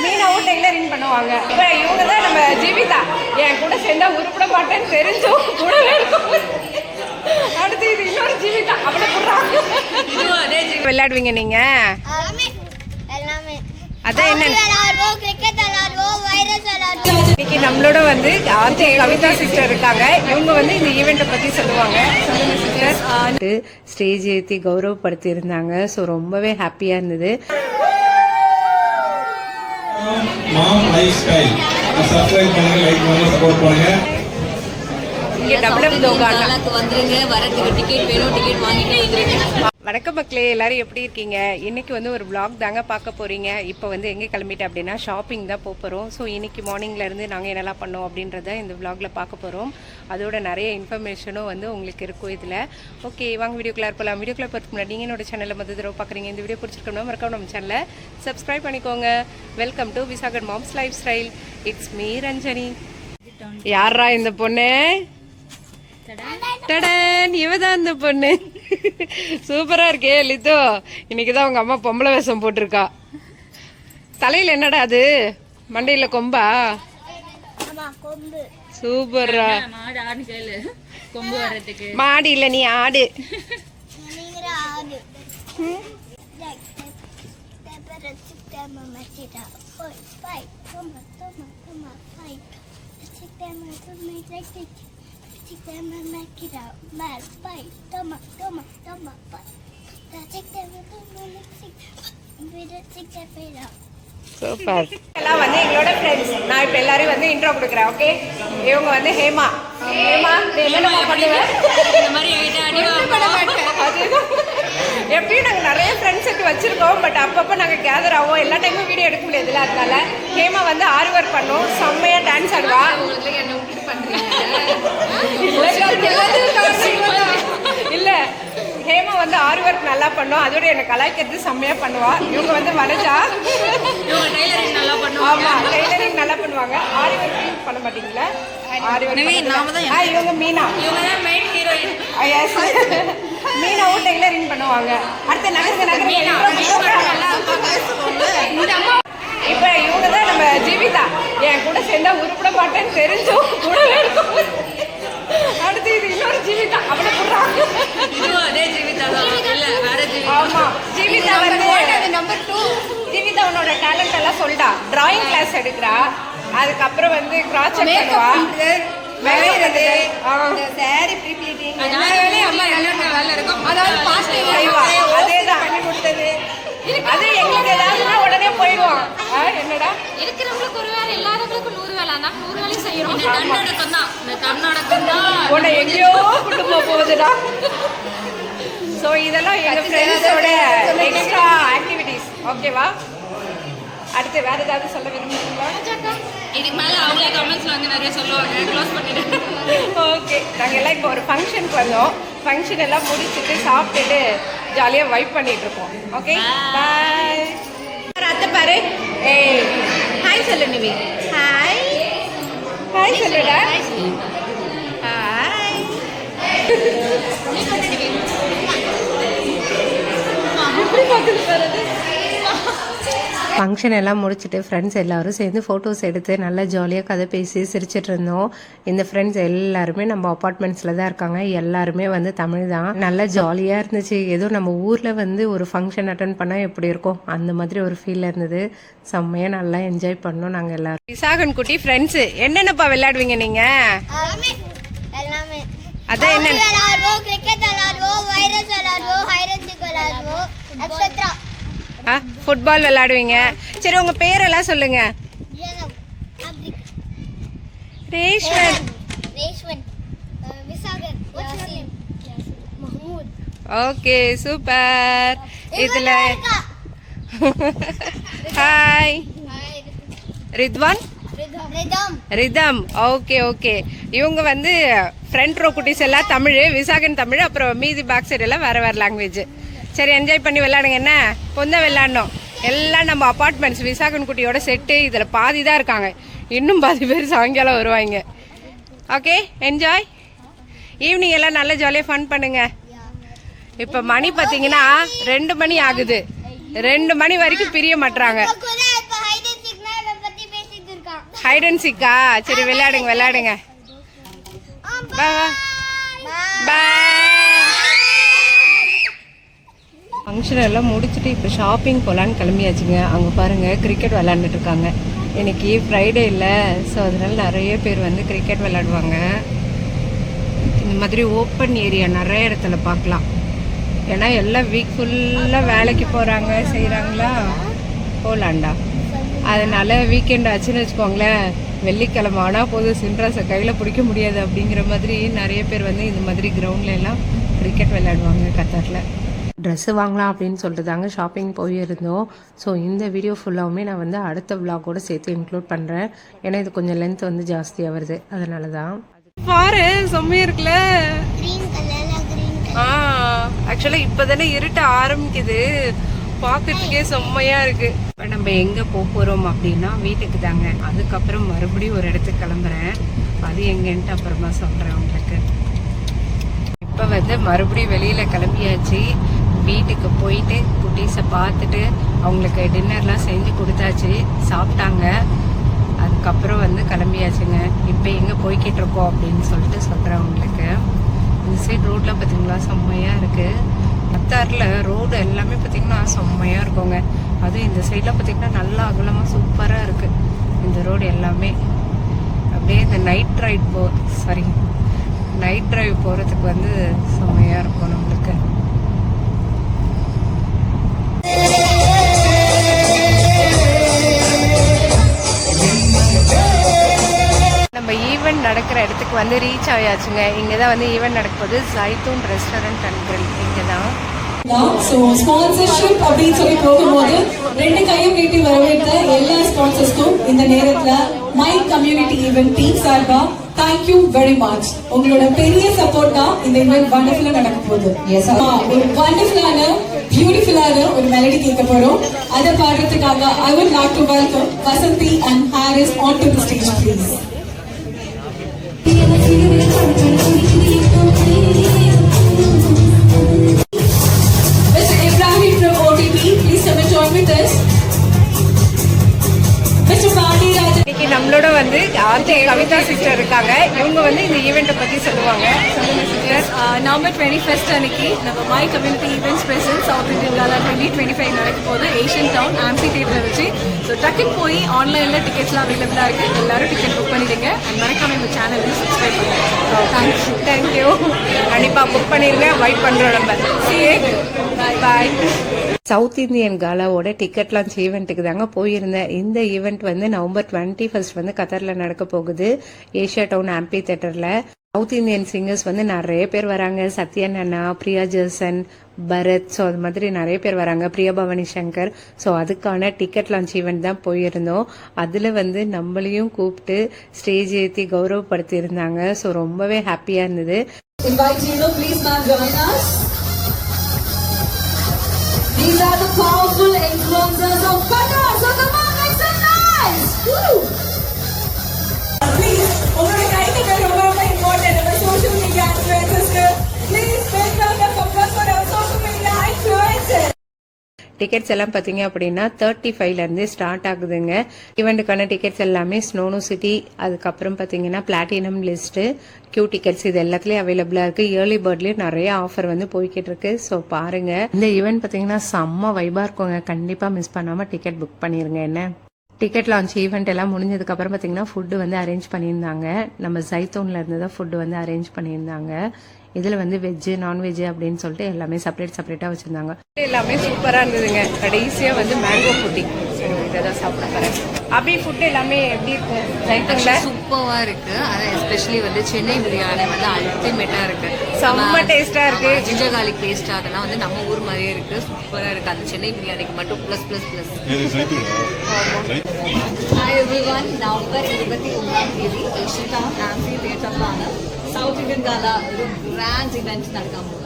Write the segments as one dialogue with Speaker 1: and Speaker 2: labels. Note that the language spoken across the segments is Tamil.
Speaker 1: மீனாவும் டெய்லரிங் பண்ணுவாங்க. இப்போ இவங்க தான் நம்ம ஜீவிதா. என் கூட சேர்ந்தா உருப்பிட மாட்டேன்னு தெரிஞ்சும் கூடவே இருக்கும். அடுத்து இது இன்னொரு ஜீவிதா. அவளை போடுறாங்க. விளையாடுவீங்க நீங்க? அதான் என்ன இன்னைக்கு நம்மளோட வந்து ஆர்ஜே கவிதா சிஸ்டர் இருக்காங்க. இவங்க வந்து இந்த ஈவெண்ட்டை பத்தி சொல்லுவாங்க. சொல்லுங்க சிஸ்டர். ஸ்டேஜ் ஏற்றி கௌரவப்படுத்தி இருந்தாங்க. ஸோ ரொம்பவே ஹாப்பியா இருந்தது. வணக்கம் மக்களே, எல்லாரும் எப்படி இருக்கீங்க? இன்னைக்கு வந்து ஒரு vlog தாங்க பார்க்க போறீங்க. இப்போ வந்து எங்கே கிளம்பிட்டேன் அப்படின்னா ஷாப்பிங் தான் போகிறோம். ஸோ இன்னைக்கு மார்னிங்ல இருந்து நாங்கள் என்னெல்லாம் பண்ணோம் அப்படின்றத இந்த vlogல பார்க்க போகிறோம். அதோட நிறைய இன்ஃபர்மேஷனும் வந்து உங்களுக்கு இருக்கும் இதில். ஓகே, வாங்க வீடியோக்குள்ள போகலாம். வீடியோக்குள்ள பார்த்துக்கு முன்னாடி நீங்கள் என்னோட சேனலில் மொதல் தடவை பார்க்குறீங்க. இந்த வீடியோ பிடிச்சிருக்கோம்னா மறக்காம நம்ம சேனலை சப்ஸ்கிரைப் பண்ணிக்கோங்க. Welcome to Visakar mom's lifestyle. It's me Ranjani. யாரா இந்த பொண்ணு? டடன், இவதான் இந்த பொண்ணு. சூப்பரா இருக்கே லித்தோ. இன்னைக்குதான் உங்க அம்மா பொம்பளை வேஷம் போட்டிருக்கா. தலையில என்னடா அது? மண்டையில கொம்பா? சூப்பரா. மாடு இல்ல, நீ ஆடு. சூப்பர். எல்லாம் வந்து எங்களோட ஃப்ரெண்ட்ஸ். நான் இப்போ எல்லாரையும் வந்து இன்ட்ரோ கொடுக்குறேன். ஓகே, இவங்க வந்து ஹேமா. ஹேமா, என்ன பண்ணுவேன்? எப்படியும் நாங்கள் நிறைய ஃப்ரெண்ட்ஸ் செட் வச்சிருக்கோம். பட் அப்பப்போ நாங்கள் கேதர் ஆகும். எல்லா டைமும் வீடியோ எடுக்க முடியாதுல்ல, அதனால ஹேமா வந்து ஆரி ஒர்க் பண்ணும். செம்மையா டான்ஸ் ஆடுவா. இல்ல, ஹேமா வந்து ஆரி ஒர்க் நல்லா பண்ணும். அதோட எனக்கு கலாய்க்கிறது செம்மையா பண்ணுவா. இவங்க வந்து வனஜா. ஆமா, டெய்லரிங் நல்லா பண்ணுவாங்க. ஆரி ஒர்க் பண்ண மாட்டீங்களா? ஆரி ஒர்க் இவங்க மீனா. மீனாவும் டெய்லரிங் பண்ணுவாங்க. அடுத்த நகருக்கு இப்ப இவங்க தான் நம்ம ஜீவிதா. என் கூட சேர்ந்தா உருப்பிட மாட்டேன்னு தெரிஞ்சும் கூடவே இருக்கும். அடுத்து இது இன்னொரு ஜீவிதா. அவளை போடுறாங்க. ஆமா, ஜீவிதா வந்து நம்பர் 2. ஜீவிதா உன்னோட டேலண்ட் எல்லாம் சொல்லிட்டா. டிராயிங் கிளாஸ் எடுக்கிறா. அதுக்கப்புறம் வந்து கிராச்சட் பண்ணுவா. வரையிறது, சாரி ப்ரீப்ளீட்டிங், எல்லா வேலையும் அம்மா வேலை இருக்கும். அதாவது பாஸ்ட் செய்வா. அதேதான் பண்ணி கொடுத்தது. அது எங்களுக்கு ஏதாவதுனா உடனே போயிடுவோம். என்னடா இருக்கிறவங்களுக்கு ஒரு வேலை, இல்லாதவங்களுக்கு 100 வேலை. அந்த 100 வேலையும் செய்யறோம். தன்னடக்கம் தான், இந்த தன்னடக்கம் தான் உன்னை எங்கேயோ கொண்டு போக போகுதுடா. ஸோ இதெல்லாம் எங்கள் ஃப்ரெண்ட்ஸோட எக்ஸ்ட்ரா ஆக்டிவிட்டிஸ். ஓகேவா? அடுத்து வேற ஏதாவது சொல்ல விரும்புறீங்களா? இதுக்கு மேலே அவங்களே கமெண்ட்ஸ்ல வந்து நிறைய சொல்லுவாங்க. க்ளோஸ் பண்ணிட்டு ஓகே, நாங்கள் எல்லாம் இப்போ ஒரு ஃபங்க்ஷனுக்கு வந்தோம். ஃபங்க்ஷன் எல்லாம் முடிச்சுட்டு சாப்பிட்டுட்டு ஜாலியாக வைப் பண்ணிட்டு இருக்கோம். ஓகே, பாய். அத்தை பாரு. ஏய், ஹாய் சொல்லு நிவி. ஹாய் ஹாய் சொல்லுடா. ஹாய். ஃபங்க்ஷன் எல்லாம் முடிச்சுட்டு ஃப்ரெண்ட்ஸ் எல்லோரும் சேர்ந்து ஃபோட்டோஸ் எடுத்து நல்லா ஜாலியாக கதை பேசி சிரிச்சிட்டு இருந்தோம். இந்த ஃப்ரெண்ட்ஸ் எல்லாருமே நம்ம அப்பார்ட்மெண்ட்ஸில் தான் இருக்காங்க. எல்லாருமே வந்து தமிழ் தான். நல்லா ஜாலியாக இருந்துச்சு. ஏதோ நம்ம ஊரில் வந்து ஒரு ஃபங்க்ஷன் அட்டன் பண்ணால் எப்படி இருக்கும் அந்த மாதிரி ஒரு ஃபீல் இருந்தது. செம்மையாக நல்லா என்ஜாய் பண்ணோம் நாங்கள் எல்லாரும். விசாகன் குட்டி ஃப்ரெண்ட்ஸு என்னென்னப்பா விளையாடுவீங்க நீங்கள்? அதான் என்ன? ஃபுட்பால் விளையாடுவீங்க. சரி, உங்க பேரெல்லாம் சொல்லுங்க. ரேஷ்வன், ஓகே சூப்பர். இதுல hi Ridwan, rhythm. Okay okay. இவங்க வந்து ஃப்ரண்ட் ரோ குட்டீஸ் எல்லாம் தமிழ், விசாகன் தமிழ், அப்புறம் மீதி பேக் சைடு எல்லாம் வேற வேற லாங்குவேஜ். சரி, என்ஜாய் பண்ணி விளையாடுங்க. என்ன பொண்ணை விளையாடணும். எல்லாம் நம்ம அப்பார்ட்மெண்ட்ஸ் விசாகன் குட்டியோட செட்டு. இதில் பாதி தான் இருக்காங்க. இன்னும் பாதி பேர் சாயங்காலம் வருவாங்க. Okay, enjoy. ஈவினிங் எல்லாம் நல்ல ஜாலியாக ஃபன் பண்ணுங்க. இப்போ மணி பார்த்தீங்கன்னா 2 மணி ஆகுது. 2 மணி வரைக்கும் பிரிய மாட்டாங்க. ஹைட் அண்ட் சீக்கா? சரி விளையாடுங்க விளையாடுங்க. ஃபங்க்ஷன் எல்லாம் முடிச்சுட்டு இப்போ ஷாப்பிங் போகலான்னு கிளம்பியாச்சுங்க. அங்கே பாருங்கள் கிரிக்கெட் விளாண்டுட்டு இருக்காங்க. இன்னைக்கு ஃப்ரைடே இல்லை, ஸோ அதனால நிறைய பேர் வந்து கிரிக்கெட் விளாடுவாங்க. இந்த மாதிரி ஓப்பன் ஏரியா நிறைய இடத்துல பார்க்கலாம். ஏன்னா எல்லாம் வீக் ஃபுல்லாக வேலைக்கு போகிறாங்க செய்கிறாங்களா, போகலாண்டா. அதனால் வீக்கெண்ட் ஆச்சுன்னு வச்சுக்கோங்களேன், வெள்ளிக்கிழமை ஆனால் போதும் சின்ராஸை கையில் பிடிக்க முடியாது அப்படிங்கிற மாதிரி நிறைய பேர் வந்து இந்த மாதிரி கிரவுண்டில் எல்லாம் கிரிக்கெட் விளையாடுவாங்க கத்தாரில். ட்ரெஸ்ஸு வாங்கலாம் அப்படின்னு சொல்லிட்டு தாங்க ஷாப்பிங் போயிருந்தோம். ஸோ இந்த வீடியோ ஃபுல்லாகவுமே நான் வந்து அடுத்த விளாகோட சேர்த்து இன்க்ளூட் பண்ணுறேன். ஏன்னா இது கொஞ்சம் லென்த் வந்து ஜாஸ்தியாக வருது, அதனால தான். பாரு செம்மையாக இருக்குல்ல. ஆக்சுவலாக இப்போ தானே இருட்ட ஆரம்பிக்குது, பார்க்கறதுக்கே செம்மையாக இருக்குது. இப்போ நம்ம எங்கே போகிறோம் அப்படின்னா வீட்டுக்கு தாங்க. அதுக்கப்புறம் மறுபடியும் ஒரு இடத்துக்கு கிளம்புறேன். அது எங்கன்ட்டு அப்புறமா சொல்கிறேன் உங்களுக்கு. இப்போ வந்து மறுபடியும் வெளியில் கிளம்பியாச்சு. வீட்டுக்கு போயிட்டு குட்டீஸை பார்த்துட்டு அவங்களுக்கு டின்னர்லாம் செஞ்சு கொடுத்தாச்சு, சாப்பிட்டாங்க. அதுக்கப்புறம் வந்து கிளம்பியாச்சுங்க. இப்போ எங்கே போய்கிட்டு இருக்கோம் அப்படின்னு சொல்லிட்டு சொல்கிறேன் உங்களுக்கு. இந்த சைடு ரோட்லாம் பார்த்தீங்களா செம்மையாக இருக்குது. கத்தாரில் ரோடு எல்லாமே பார்த்திங்கன்னா செம்மையாக இருக்குங்க. அதுவும் இந்த சைடில் பார்த்திங்கன்னா நல்லா அகலமாக சூப்பராக இருக்குது இந்த ரோடு எல்லாமே. அப்படியே இந்த நைட் ட்ரைவ் போகிறதுக்கு வந்து செம்மையாக இருக்கும் நம்மளுக்கு. நம்ம ஈவெண்ட் நடக்கிற இடத்துக்கு வந்து ரீச் ஆயாச்சுங்க. இங்கே தான் வந்து ஈவெண்ட் நடக்கும்போது ஜைத்தூன் ரெஸ்டாரண்ட் அண்ட் கிரில் இங்கே தான்.
Speaker 2: ஸோ ஸ்பான்சர்ஷிப் அப்படின்னு சொல்லி போகும்போது 2 கையும் நீட்டி வரவேற்ற எல்லா ஸ்பான்சர்ஸ்க்கும் இந்த நேரத்தில் மை கம்யூனிட்டி ஈவெண்ட் டீம் சார்பா தேங்க்யூ வெரி மச். உங்களோட பெரிய சப்போர்ட் தான் இந்த ஈவெண்ட் வண்டர்ஃபுல்லா நடக்க போகுது. ஒரு வண்டர்ஃபுல்லான பியூட்டிஃபுல்லான ஒரு மெலடி கேட்க போறோம். அதை பாடுறதுக்காக I would like to welcome Vasanthi and Harris on to the stage please. Mr. Ibrahim from OTP, please come and join with us. Mr. Fadi Rajan.
Speaker 1: இன்னைக்கு நம்மளோட வந்து ஆர்ஜே கவிதா சிஸ்டர் இருக்காங்க. இவங்க வந்து இந்த ஈவெண்ட்டை பற்றி சொல்லுவாங்க. சொல்லுங்க சிஸ்டர்.
Speaker 3: நவம்பர் 21 அன்னைக்கு நம்ம my community events present South Indian gala 2025 நடக்க போது ஏஷியன் டவுன் ஆம்பி தியேட்டர் வச்சு. ஸோ டக்குன்னு போய் ஆன்லைனில் டிக்கெட்ஸ்லாம் அவைலபிளாக இருக்குது. எல்லாரும் டிக்கெட் புக் பண்ணிடுங்க. அண்ட் மறக்காம இந்த சேனலுக்கு சப்ஸ்கிரைப் பண்ணுங்க.
Speaker 1: தேங்க்யூ. கண்டிப்பாக புக் பண்ணிடுங்க. வெயிட் பண்ணுறோம் நம்ம. பாய். சவுத் இந்தியன் காலாவோட டிக்கெட் லான்ச் ஈவெண்ட்டுக்கு தாங்க போயிருந்தேன். இந்த ஈவெண்ட் வந்து நவம்பர் 21 வந்து கத்தாரில் நடக்க போகுது, ஏஷியா டவுன் ஆம்பி தியேட்டரில். சவுத் இந்தியன் சிங்கர்ஸ் வந்து நிறைய பேர் வராங்க. சத்யன் அண்ணா, பிரியா ஜெர்சன், பரத், ஸோ அது மாதிரி நிறைய பேர் வராங்க. பிரியா பவானி சங்கர். ஸோ அதுக்கான டிக்கெட் லான்ச் ஈவெண்ட் தான் போயிருந்தோம். அதில் வந்து நம்மளையும் கூப்பிட்டு ஸ்டேஜ் ஏற்றி கௌரவப்படுத்தி இருந்தாங்க. ஸோ ரொம்பவே ஹாப்பியாக இருந்தது.
Speaker 2: These are the powerful influencers of Qatar. So come on, make some noise! Woo! Please, உங்களுடைய கைகள் ரொம்ப important. நம்ம social media influencers, please make round of applause for our social media influencers.
Speaker 1: Tickets எல்லாம் பார்த்தீங்க அப்படின்னா 35லேருந்து ஸ்டார்ட் ஆகுதுங்க. ஈவெண்ட்டுக்கான டிக்கெட்ஸ் எல்லாமே ஸ்னோனோ சிட்டி, அதுக்கப்புறம் பார்த்தீங்கன்னா பிளாட்டினம் லிஸ்ட்டு, கியூ டிக்கெட்ஸ் இது எல்லாத்துலேயும் அவைலபிளாக இருக்குது. ஏர்லி பேர்ட்லேயும் நிறைய ஆஃபர் வந்து போய்கிட்டு இருக்கு. ஸோ பாருங்கள், இந்த ஈவெண்ட் பார்த்தீங்கன்னா செம்ம வைபாக இருக்குங்க. கண்டிப்பாக மிஸ் பண்ணாமல் டிக்கெட் புக் பண்ணிடுங்க. என்ன டிக்கெட் லான்ச் ஈவெண்ட் எல்லாம் முடிஞ்சதுக்கப்புறம் பார்த்தீங்கன்னா ஃபுட்டு வந்து அரேஞ்ச் பண்ணியிருந்தாங்க. நம்ம ஜைத்தூனில் இருந்து தான் ஃபுட்டு வந்து அரேஞ்ச் பண்ணியிருந்தாங்க. இதில் வந்து வெஜ்ஜு நான்வெஜ்ஜு அப்படின்னு சொல்லிட்டு எல்லாமே செப்பரேட்டாக வச்சுருந்தாங்க. எல்லாமே சூப்பராக இருந்ததுங்க. கடைசியாக வந்து மேங்கோ புட்டி இதை தான் சாப்பிட போகிறேன். அப்படி ஃபுட்டு எல்லாமே எப்படி இருக்கும் ஜைத்தூனில்?
Speaker 3: சூப்பராக இருக்குது. அது எஸ்பெஷலி வந்து சென்னை பிரியாணி வந்து அல்டிமேட்டாக இருக்குது.
Speaker 1: செம்ம டேஸ்ட்டாக இருக்குது.
Speaker 3: ஜிஞ்சர் கார்லிக் பேஸ்ட் அதெல்லாம் வந்து நம்ம ஊர் மாதிரியே இருக்குது. சூப்பராக இருக்குது. அந்த சென்னை பிரியாணிக்கு மட்டும் plus. Hi everyone, November 21 Asian Town ஆம்பி தியேட்டர்லான சவுத் இந்தியன் காலா ஒரு கிராண்ட் இவெண்ட் நடக்காம போகுது.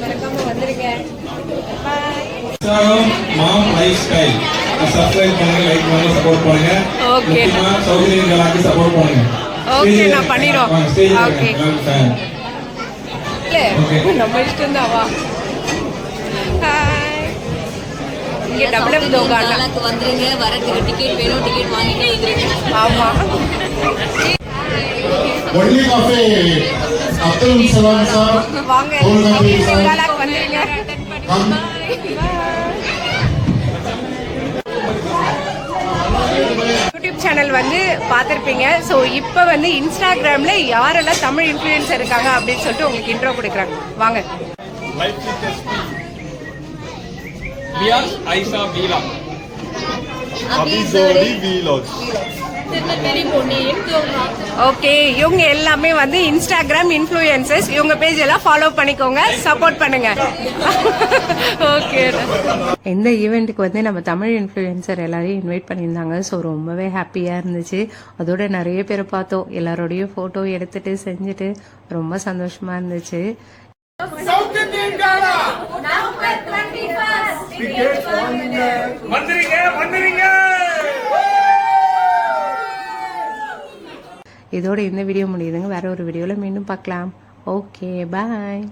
Speaker 1: மறக்காம வந்துருங்க.
Speaker 4: மாம் லைஃப் ஸ்டைல் சப்ஸ்கிரைப் பண்ணுங்க, லைக் பண்ணுங்க, சப்போர்ட் பண்ணுங்க.
Speaker 1: ஓகே,
Speaker 4: சவுத் இந்தியன் காலாக்கு சப்போர்ட் பண்ணுங்க.
Speaker 1: ஓகே, நான் பண்ணிரோம். ஓகே, இல்ல நம்ம இஷ்டம் தான். வா. ஹாய். இங்க டபுள் தோகானா
Speaker 5: வந்துருங்க, வரதுக்கு டிக்கெட் வேணும், டிக்கெட் வாங்கிட்டு
Speaker 1: ஆமா.
Speaker 6: Only cafe, Abdul Salam sir.
Speaker 1: வாங்க தோகாலாக்கு வந்துருங்க. யூடியூப் சேனல் வந்து பார்த்துருப்பீங்க. ஸோ இப்போ வந்து இன்ஸ்டாகிராமில் யாரெல்லாம் தமிழ் இன்ஃப்ளூயன்சர் இருக்காங்க அப்படின்னு சொல்லிட்டு உங்களுக்கு இன்ட்ரோ கொடுக்குறாங்க. வாங்க.
Speaker 4: ஐசா வீலா
Speaker 5: திருநெல்வேலி பொன்னியின்
Speaker 1: ஓகே, இவங்க எல்லாமே வந்து இன்ஸ்டாகிராம் இன்ஃப்ளூயன்சர்ஸ். இவங்க பேஜ் எல்லாம் ஃபாலோ பண்ணிக்கோங்க, சப்போர்ட் பண்ணுங்க. ஓகே. இந்த ஈவெண்ட்டுக்கு வந்து நம்ம தமிழ் இன்ஃப்ளூயன்சர் எல்லாரையும் இன்வைட் பண்ணியிருந்தாங்க. ஸோ ரொம்பவே ஹாப்பியாக இருந்துச்சு. அதோட நிறைய பேரை பார்த்தோம். எல்லாரோடையும் ஃபோட்டோ எடுத்துட்டு செஞ்சுட்டு ரொம்ப சந்தோஷமா இருந்துச்சு. இதோட இந்த வீடியோ முடியுதுங்க. வேற ஒரு வீடியோவில் மீண்டும் பார்க்கலாம். ஓகே, பாய்.